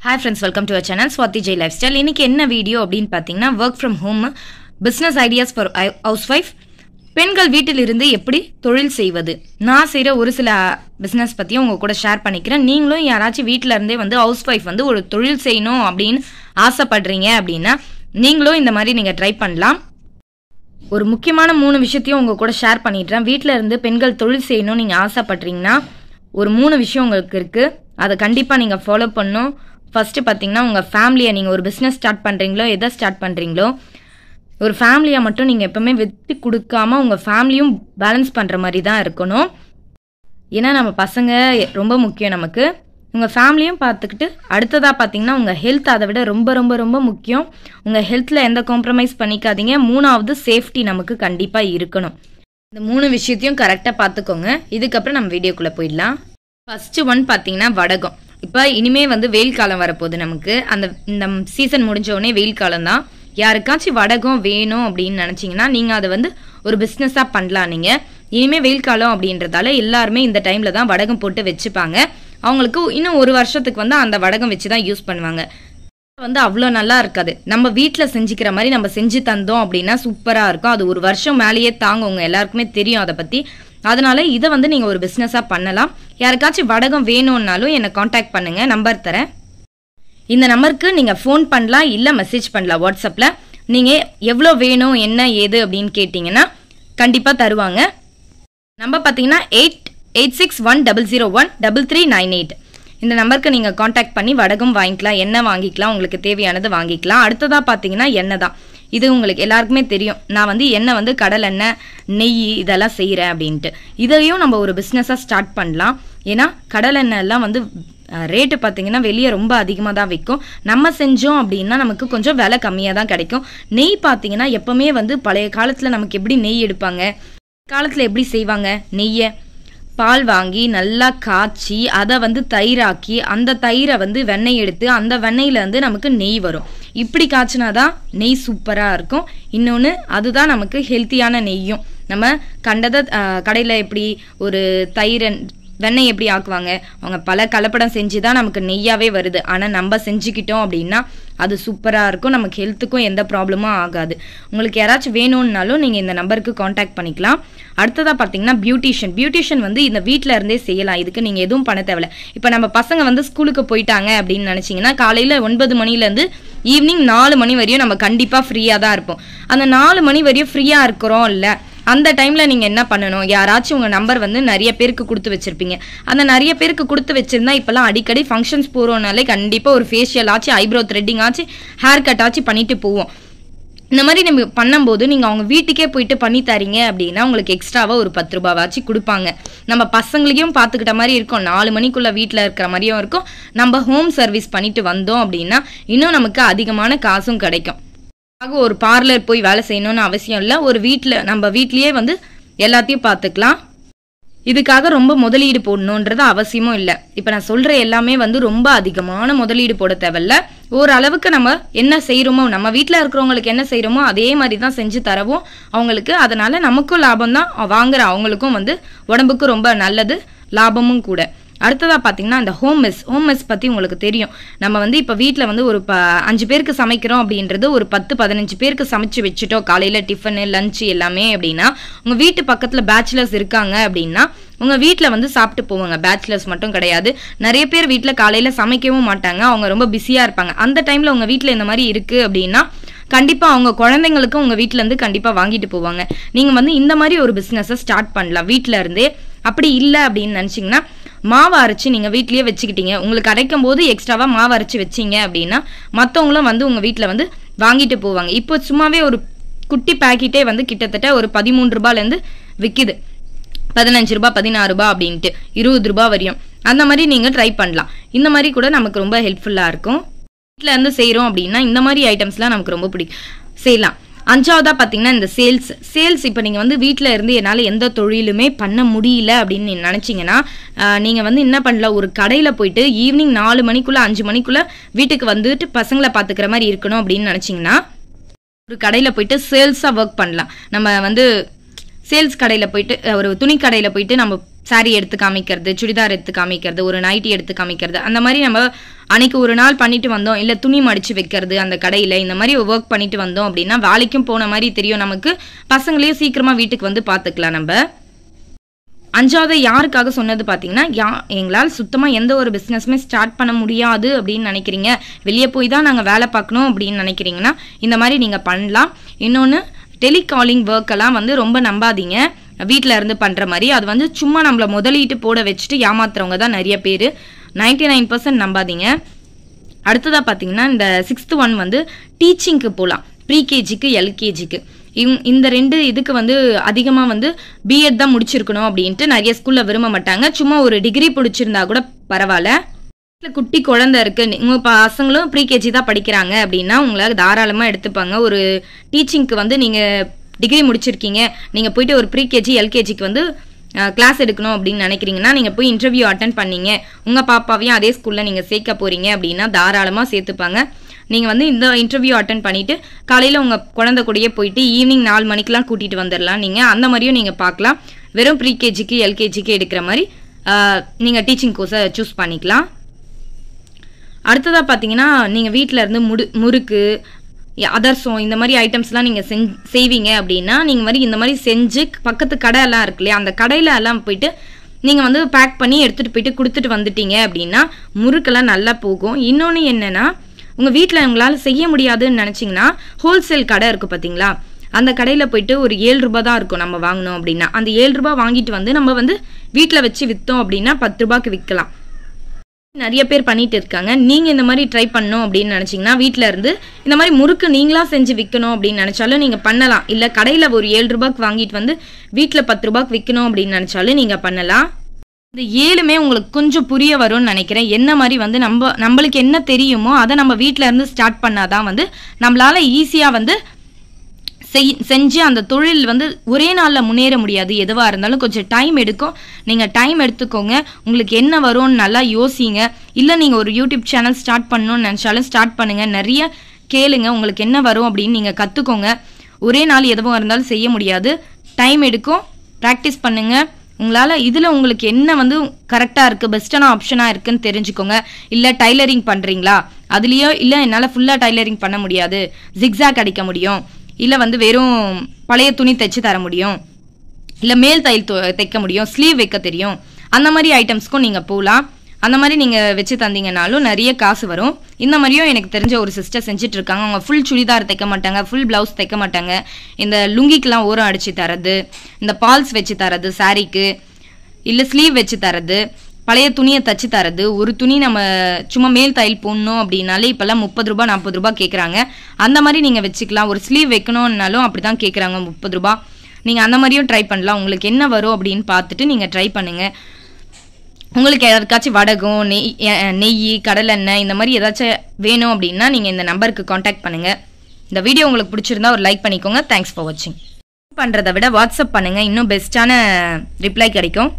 Hi friends, welcome to our channel Swati J Lifestyle. இன்னைக்கு என்ன video அப்படின்னு பார்த்தீங்கன்னா work from home business ideas for housewife பெண்கள் வீட்டில் இருந்து எப்படி தொழில் செய்வது நான் செய்கிற ஒரு சில பிஸ்னஸ் பற்றியும் உங்கள் கூட ஷேர் பண்ணிக்கிறேன். நீங்களும் யாராச்சும் வீட்டில் இருந்தே வந்து ஹவுஸ் ஒய்ஃப் வந்து ஒரு தொழில் செய்யணும் அப்படின்னு ஆசைப்படுறீங்க அப்படின்னா நீங்களும் இந்த மாதிரி நீங்கள் ட்ரை பண்ணலாம். ஒரு முக்கியமான 3 விஷயத்தையும் உங்கள் கூட ஷேர் பண்ணிடுறேன். வீட்டில் இருந்து பெண்கள் தொழில் செய்யணும்னு நீங்கள் ஆசைப்படுறீங்கன்னா ஒரு 3 விஷயம் உங்களுக்கு இருக்குது, அதை கண்டிப்பாக நீங்கள் ஃபாலோ பண்ணணும். ஃபஸ்ட்டு பார்த்தீங்கன்னா உங்கள் ஃபேமிலியை நீங்கள் ஒரு பிஸ்னஸ் ஸ்டார்ட் பண்ணுறீங்களோ எதை ஸ்டார்ட் பண்ணுறீங்களோ ஒரு ஃபேமிலியை மட்டும் நீங்கள் எப்போவுமே விட்டு கொடுக்காம உங்கள் ஃபேமிலியும் பேலன்ஸ் பண்ணுற மாதிரி தான் இருக்கணும். ஏன்னா நம்ம பசங்க ரொம்ப முக்கியம் நமக்கு. உங்கள் ஃபேமிலியும் பார்த்துக்கிட்டு அடுத்ததாக பார்த்தீங்கன்னா உங்கள் ஹெல்த் அதை விட ரொம்ப ரொம்ப ரொம்ப முக்கியம். உங்கள் ஹெல்த்தில் எந்த காம்ப்ரமைஸ் பண்ணிக்காதீங்க. 3வது சேஃப்டி நமக்கு கண்டிப்பாக இருக்கணும். இந்த 3 விஷயத்தையும் கரெக்டாக பார்த்துக்கோங்க. இதுக்கப்புறம் நம்ம வீடியோக்குள்ளே போயிடலாம். ஃபஸ்ட்டு ஒன் பார்த்தீங்கன்னா வடகம். இப்போ இனிமே வந்து வெயில் காலம் வரப்போகுது நமக்கு. இந்த சீசன் முடிஞ்ச உடனே வெயில் காலம் தான். யாருக்காச்சும் வடகம் வேணும் அப்படின்னு நினச்சிங்கன்னா நீங்கள் அதை வந்து ஒரு பிஸ்னஸாக பண்ணலாம். நீங்கள் இனிமேல் வெயில் காலம் அப்படின்றதால எல்லாருமே இந்த டைமில் தான் வடகம் போட்டு வச்சுப்பாங்க. அவங்களுக்கு இன்னும் ஒரு வருஷத்துக்கு வந்து அந்த வடகம் வச்சு தான் யூஸ் பண்ணுவாங்க. வந்து அவ்வளோ நல்லா இருக்காது. நம்ம வீட்டில் செஞ்சுக்கிற மாதிரி நம்ம செஞ்சு தந்தோம் அப்படின்னா சூப்பராக இருக்கும். அது ஒரு வருஷம் மேலேயே தாங்குங்க, எல்லாருக்குமே தெரியும் அதை பற்றி. அதனால இதை வந்து நீங்கள் ஒரு பிஸ்னஸாக பண்ணலாம். யாருக்காச்சும் வடகம் வேணும்னாலும் என்னை காண்டாக்ட் பண்ணுங்கள், நம்பர் தரேன். இந்த நம்பருக்கு நீங்கள் ஃபோன் பண்ணலாம், இல்லை மெசேஜ் பண்ணலாம் வாட்ஸ்அப்பில். நீங்கள் எவ்வளோ வேணும் என்ன ஏது அப்படின்னு கேட்டிங்கன்னா கண்டிப்பாக தருவாங்க. நம்பர் பார்த்தீங்கன்னா 8861001338. இந்த நம்பருக்கு நீங்கள் காண்டாக்ட் பண்ணி வடகம் வாங்கிக்கலாம், எண்ணெய் வாங்கிக்கலாம், உங்களுக்கு தேவையானது வாங்கிக்கலாம். அடுத்ததாக பார்த்தீங்கன்னா எண்ணெய் தான். இது உங்களுக்கு எல்லாருக்குமே தெரியும். நான் வந்து எண்ணெய் வந்து கடல் எண்ணெய், நெய் இதெல்லாம் செய்கிறேன் அப்படின்ட்டு. இதையும் நம்ம ஒரு பிஸ்னஸாக ஸ்டார்ட் பண்ணலாம். ஏன்னா கடல் எண்ணெய் எல்லாம் வந்து ரேட்டு பார்த்தீங்கன்னா வெளியே ரொம்ப அதிகமாக தான் விற்கும். நம்ம செஞ்சோம் அப்படின்னா நமக்கு கொஞ்சம் விலை கம்மியாக தான் கிடைக்கும். நெய் பார்த்தீங்கன்னா எப்போவுமே வந்து பழைய காலத்தில் நமக்கு எப்படி நெய் எடுப்பாங்க, காலத்தில் எப்படி செய்வாங்க, நெய்யை பால் வாங்கி நல்லா காய்ச்சி அதை வந்து தயிராக்கி அந்த தயிரை வந்து வெண்ணெய் எடுத்து அந்த வெண்ணெயில் வந்து நமக்கு நெய் வரும். இப்படி காய்ச்சினாதான் நெய் சூப்பராக இருக்கும். இன்னொன்று அதுதான் நமக்கு ஹெல்த்தியான நெய்யும். நம்ம கண்டதை கடையில் எப்படி ஒரு தயிர் வெண்ணெய் எப்படி ஆக்குவாங்க, அவங்க பல கலப்படம் செஞ்சு தான் நமக்கு நெய்யாவே வருது. ஆனால் நம்ம செஞ்சுக்கிட்டோம் அப்படின்னா அது சூப்பராக இருக்கும், நமக்கு ஹெல்த்துக்கும் எந்த ப்ராப்ளமும் ஆகாது. உங்களுக்கு யாராச்சும் வேணும்னாலும் நீங்கள் இந்த நம்பருக்கு காண்டாக்ட் பண்ணிக்கலாம். அடுத்ததாக பார்த்தீங்கன்னா பியூட்டிஷியன் வந்து இந்த வீட்டில் இருந்தே செய்யலாம். இதுக்கு நீங்கள் எதுவும் பண்ண தேவையில்ல. இப்போ நம்ம பசங்க வந்து ஸ்கூலுக்கு போயிட்டாங்க அப்படின்னு நினச்சிங்கன்னா காலையில் 9 மணிலேருந்து ஈவினிங் 4 மணி வரையும் நம்ம கண்டிப்பாக ஃப்ரீயாக தான் இருப்போம். அந்த 4 மணி வரையும் ஃப்ரீயாக இருக்கிறோம் இல்லை, அந்த டைமில் நீங்கள் என்ன பண்ணணும், யாராச்சும் உங்கள் நம்பர் வந்து நிறைய பேருக்கு கொடுத்து வச்சுருப்பீங்க. அந்த நிறைய பேருக்கு கொடுத்து வச்சுருந்தா இப்போல்லாம் அடிக்கடி ஃபங்க்ஷன்ஸ் போகிறோம்னாலே கண்டிப்பாக ஒரு ஃபேஷியல் ஆச்சு, ஐப்ரோ த்ரெட்டிங் ஆச்சு, ஹேர் கட் ஆச்சு பண்ணிட்டு போவோம். இந்த மாதிரி நம்ம பண்ணும்போது நீங்கள் அவங்க வீட்டுக்கே போயிட்டு பண்ணி தரீங்க அப்படின்னா உங்களுக்கு எக்ஸ்ட்ராவாக ஒரு 10 ரூபாவாச்சு கொடுப்பாங்க. நம்ம பசங்களையும் பார்த்துக்கிட்ட மாதிரி இருக்கும், 4 மணிக்குள்ளே வீட்டில் இருக்கிற மாதிரியும் இருக்கும். நம்ம ஹோம் சர்வீஸ் பண்ணிட்டு வந்தோம் அப்படின்னா இன்னும் நமக்கு அதிகமான காசும் கிடைக்கும். ஒரு பார்லர் போய் வேலை செய்யணும்னு அவசியம் இல்லை. ஒரு நம்ம வீட்லேயே வந்து எல்லாத்தையும் பார்த்துக்கலாம். இதுக்காக ரொம்ப முதலீடு போடணுன்றது அவசியமும் இல்லை. இப்போ நான் சொல்கிற எல்லாமே வந்து ரொம்ப அதிகமான முதலீடு போட தேவையில்ல. ஓரளவுக்கு நம்ம என்ன செய்கிறோமோ, நம்ம வீட்டில் இருக்கிறவங்களுக்கு என்ன செய்கிறோமோ அதே மாதிரி தான் செஞ்சு தரவும் அவங்களுக்கு. அதனால நமக்கும் லாபம் தான், வாங்குற அவங்களுக்கும் வந்து உடம்புக்கு ரொம்ப நல்லது, லாபமும் கூட. அடுத்ததாக பார்த்தீங்கன்னா இந்த ஹோம் மெஸ் பற்றி உங்களுக்கு தெரியும். நம்ம வந்து இப்போ வீட்டில் வந்து ஒரு 5 பேருக்கு சமைக்கிறோம் அப்படின்றது ஒரு 10-15 பேருக்கு சமைச்சு வச்சுட்டோம், காலையில் டிஃபனு லஞ்சு எல்லாமே அப்படின்னா. உங்கள் வீட்டு பக்கத்தில் பேச்சுலர்ஸ் இருக்காங்க அப்படின்னா உங்கள் வீட்டில் வந்து சாப்பிட்டு போவாங்க. பேச்சுலர்ஸ் மட்டும் கிடையாது, நிறைய பேர் வீட்டில் காலையில் சமைக்கவும் மாட்டாங்க, அவங்க ரொம்ப பிஸியாக இருப்பாங்க. அந்த டைமில் உங்கள் வீட்டில் இந்த மாதிரி இருக்குது அப்படின்னா கண்டிப்பாக அவங்க குழந்தைங்களுக்கும் உங்கள் வீட்டிலேருந்து கண்டிப்பாக வாங்கிட்டு போவாங்க. நீங்கள் வந்து இந்த மாதிரி ஒரு பிஸ்னஸை ஸ்டார்ட் பண்ணலாம் வீட்டில் இருந்தே. அப்படி இல்லை அப்படின்னு நினச்சிங்கன்னா மாவு அரைச்சி நீங்கள் வீட்லேயே வச்சுக்கிட்டீங்க, உங்களுக்கு அரைக்கும் போது எக்ஸ்ட்ராவாக மாவு அரைச்சி வச்சிங்க அப்படின்னா மற்றவங்களும் வந்து உங்கள் வீட்டில் வந்து வாங்கிட்டு போவாங்க. இப்போ சும்மாவே ஒரு குட்டி பேக்கெட்டே வந்து கிட்டத்தட்ட ஒரு 13 ரூபாயிலேருந்து விற்கிது, 15 ரூபா 16 ரூபா அப்படின்ட்டு 20 ரூபா வரையும். அந்த மாதிரி நீங்கள் ட்ரை பண்ணலாம். இந்த மாதிரி கூட நமக்கு ரொம்ப ஹெல்ப்ஃபுல்லாக இருக்கும். வீட்டில் இருந்து செய்கிறோம் அப்படின்னா இந்த மாதிரி ஐட்டம்ஸ்லாம் நமக்கு ரொம்ப பிடிக்கும், செய்யலாம். 5வதாக பார்த்தீங்கன்னா இந்த சேல்ஸ். இப்போ நீங்கள் வந்து வீட்டில் இருந்து என்னால் எந்த தொழிலுமே பண்ண முடியல அப்படின்னு நினச்சிங்கன்னா நீங்கள் வந்து என்ன பண்ணலாம், ஒரு கடையில் போயிட்டு ஈவினிங் 4 மணிக்குள்ளே 5 மணிக்குள்ளே வீட்டுக்கு வந்துட்டு பசங்களை பார்த்துக்கிற மாதிரி இருக்கணும் அப்படின்னு நினச்சிங்கன்னா ஒரு கடையில் போயிட்டு சேல்ஸாக ஒர்க் பண்ணலாம். நம்ம வந்து சேல்ஸ் கடையில் போயிட்டு ஒரு துணி கடையில் போயிட்டு நம்ம சாரி எடுத்து காமிக்கிறது, சுடிதார் எடுத்து காமிக்கிறது, ஒரு நைட்டி எடுத்து காமிக்கிறது, அந்த மாதிரி நம்ம அன்னைக்கு ஒரு நாள் பண்ணிட்டு வந்தோம். இல்லை துணி மடிச்சு வைக்கிறது அந்த கடையில், இந்த மாதிரி ஒர்க் பண்ணிட்டு வந்தோம் அப்படின்னா வேலைக்கும் போன மாதிரி தெரியும் நமக்கு. பசங்களையும் சீக்கிரமாக வீட்டுக்கு வந்து பார்த்துக்கலாம் நம்ம. 5வது யாருக்காக சொன்னது பார்த்தீங்கன்னா, எங்களால் சுத்தமாக எந்த ஒரு பிஸ்னஸுமே ஸ்டார்ட் பண்ண முடியாது அப்படின்னு நினைக்கிறீங்க, வெளியே போய் தான் நாங்கள் வேலை பார்க்கணும் அப்படின்னு நினைக்கிறீங்கன்னா இந்த மாதிரி நீங்கள் பண்ணலாம். இன்னொன்று, டெலிகாலிங் ஒர்க்கெல்லாம் வந்து ரொம்ப நம்பாதீங்க. வீட்டில் இருந்து பண்ணுற மாதிரி அது வந்து சும்மா நம்மளை முதலீட்டு போட வச்சுட்டு ஏமாத்துறவங்க தான் நிறைய பேர். 99% நம்பாதீங்க. அடுத்ததாக பார்த்தீங்கன்னா, இந்த 6th ஒன் வந்து டீச்சிங்க்கு போகலாம். ப்ரீகேஜிக்கு எல்கேஜிக்கு இந்த 2 இதுக்கு வந்து அதிகமாக வந்து பிஎட் தான் முடிச்சிருக்கணும் அப்படின்ட்டு நிறைய ஸ்கூலில் விரும்ப மாட்டாங்க. சும்மா ஒரு டிகிரி பிடிச்சிருந்தா கூட பரவாயில்ல. குட்டி குழந்தை இருக்கு, உங்கள் பசங்களும் ப்ரீகேஜி தான் படிக்கிறாங்க அப்படின்னா உங்களால் தாராளமாக எடுத்துப்பாங்க. ஒரு டீச்சிங்க்கு வந்து நீங்கள் டிகிரி முடிச்சிருக்கீங்க, நீங்கள் போயிட்டு ஒரு ப்ரீகேஜி எல்கேஜிக்கு வந்து கிளாஸ் எடுக்கணும் அப்படின்னு நினைக்கிறீங்கன்னா நீங்கள் போய் இன்டர்வியூ அட்டன் பண்ணீங்க, உங்கள் பாப்பாவையும் அதே ஸ்கூலில் நீங்கள் சேர்க்க போகிறீங்க அப்படின்னா தாராளமாக சேர்த்துப்பாங்க. நீங்கள் வந்து இந்த இன்டர்வியூ அட்டன் பண்ணிவிட்டு காலையில் உங்கள் குழந்தை கூடயே போயிட்டு ஈவினிங் 4 மணிக்கெலாம் கூட்டிகிட்டு வந்துடலாம். நீங்கள் அந்த மாதிரியும் நீங்கள் பார்க்கலாம். வெறும் ப்ரீகேஜிக்கு எல்கேஜிக்கு எடுக்கிற மாதிரி நீங்கள் டீச்சிங் கோர்ஸை சூஸ் பண்ணிக்கலாம். அடுத்ததாக பார்த்தீங்கன்னா, நீங்கள் வீட்டில் இருந்து முறுக்கு, அதர்சம் இந்த மாதிரி ஐட்டம்ஸ்லாம் நீங்கள் செய்வீங்க அப்படின்னா நீங்கள் மாதிரி இந்த மாதிரி செஞ்சு பக்கத்து கடை எல்லாம் இருக்கு இல்லையா, அந்த கடையில் எல்லாம் போயிட்டு நீங்கள் வந்து பேக் பண்ணி எடுத்துகிட்டு போயிட்டு கொடுத்துட்டு வந்துட்டீங்க அப்படின்னா முறுக்கெல்லாம் நல்லா போகும். இன்னொன்று என்னென்னா, உங்கள் வீட்டில் உங்களால் செய்ய முடியாதுன்னு நினச்சிங்கன்னா ஹோல்சேல் கடை இருக்குது பார்த்தீங்களா, அந்த கடையில் போயிட்டு ஒரு 7 ரூபா தான் இருக்கும் நம்ம வாங்கணும் அப்படின்னா. அந்த 7 ரூபா வாங்கிட்டு வந்து நம்ம வந்து வீட்டில் வச்சு விற்றோம் அப்படின்னா 10 ரூபாய்க்கு விற்கலாம். நிறைய பேர் பண்ணிட்டு இருக்காங்க. நீங்கள் இந்த மாதிரி ட்ரை பண்ணணும் அப்படின்னு நினச்சிங்கன்னா வீட்டில் இருந்து இந்த மாதிரி முறுக்கு நீங்களாக செஞ்சு விற்கணும் அப்படின்னு நினச்சாலும் நீங்கள் பண்ணலாம். இல்லை கடையில் ஒரு 7 ரூபாய்க்கு வாங்கிட்டு வந்து வீட்டில் 10 ரூபாய்க்கு விற்கணும் அப்படின்னு நினச்சாலும் நீங்கள் பண்ணலாம். இந்த 7மே உங்களுக்கு கொஞ்சம் புரிய வரும்னு நினைக்கிறேன். என்ன மாதிரி வந்து நம்மளுக்கு என்ன தெரியுமோ அதை நம்ம வீட்டில் இருந்து ஸ்டார்ட் பண்ணாதான் வந்து நம்மளால ஈஸியாக வந்து செஞ்சு அந்த தொழில் வந்து ஒரே நாளில் முன்னேற முடியாது. எதுவாக இருந்தாலும் கொஞ்சம் டைம் எடுக்கும். நீங்கள் டைம் எடுத்துக்கோங்க. உங்களுக்கு என்ன வரும்னு நல்லா யோசிங்க. இல்லை நீங்கள் ஒரு யூடியூப் சேனல் ஸ்டார்ட் பண்ணணும்னு நினச்சாலும் ஸ்டார்ட் பண்ணுங்கள். நிறைய கேளுங்க, உங்களுக்கு என்ன வரும் அப்படின்னு நீங்கள் கற்றுக்கோங்க. ஒரே நாள் எதுவாக இருந்தாலும் செய்ய முடியாது, டைம் எடுக்கும். ப்ராக்டிஸ் பண்ணுங்கள். உங்களால் இதில் உங்களுக்கு என்ன வந்து கரெக்டாக இருக்குது, பெஸ்ட்டான ஆப்ஷனாக இருக்குதுன்னு தெரிஞ்சுக்கோங்க. இல்லை டைலரிங் பண்ணுறீங்களா, அதுலேயோ இல்லை என்னால் ஃபுல்லாக டைலரிங் பண்ண முடியாது, ஜிக்ஸாக் அடிக்க முடியும், இல்லை வந்து வெறும் பழைய துணி தைச்சு தர முடியும், இல்லை மேல் தையல் தைக்க முடியும், ஸ்லீவ் வைக்க தெரியும், அந்த மாதிரி ஐட்டம்ஸ்க்கும் நீங்கள் போகலாம். அந்த மாதிரி நீங்கள் வச்சு தந்தீங்கன்னாலும் நிறைய காசு வரும். இந்த மாதிரியும் எனக்கு தெரிஞ்ச ஒரு சிஸ்டர் செஞ்சுட்டு இருக்காங்க. அவங்க ஃபுல் சுடிதார் தைக்க மாட்டாங்க, ஃபுல் ப்ளவுஸ் தைக்க மாட்டாங்க. இந்த லுங்கிக்கெலாம் ஓரம் அடித்து தரது, இந்த பால்ஸ் வச்சு தரது சாரீக்கு, இல்லை ஸ்லீவ் வச்சு தரது, பழைய துணியை தச்சு தரது. ஒரு துணி நம்ம சும்மா மேல் தையல் போடணும் அப்படின்னாலே இப்போல்லாம் 30 ரூபா 40 ரூபா கேட்குறாங்க. அந்த மாதிரி நீங்கள் வச்சுக்கலாம். ஒரு ஸ்லீவ் வைக்கணும்னாலும் அப்படி தான் கேட்குறாங்க, 30 ரூபா. நீங்கள் அந்த மாதிரியும் ட்ரை பண்ணலாம். உங்களுக்கு என்ன வரும் அப்படின்னு பார்த்துட்டு நீங்கள் ட்ரை பண்ணுங்கள். உங்களுக்கு யாருக்காச்சும் வடகம், நெய், கடலெண்ணெய் இந்த மாதிரி ஏதாச்சும் வேணும் அப்படின்னா நீங்கள் இந்த நம்பருக்கு காண்டாக்ட் பண்ணுங்கள். இந்த வீடியோ உங்களுக்கு பிடிச்சிருந்தா ஒரு லைக் பண்ணிக்கோங்க. தேங்க்ஸ் ஃபார் வாட்சிங். பண்ணுறதை விட வாட்ஸ்அப் பண்ணுங்கள், இன்னும் பெஸ்ட்டான ரிப்ளை கிடைக்கும்.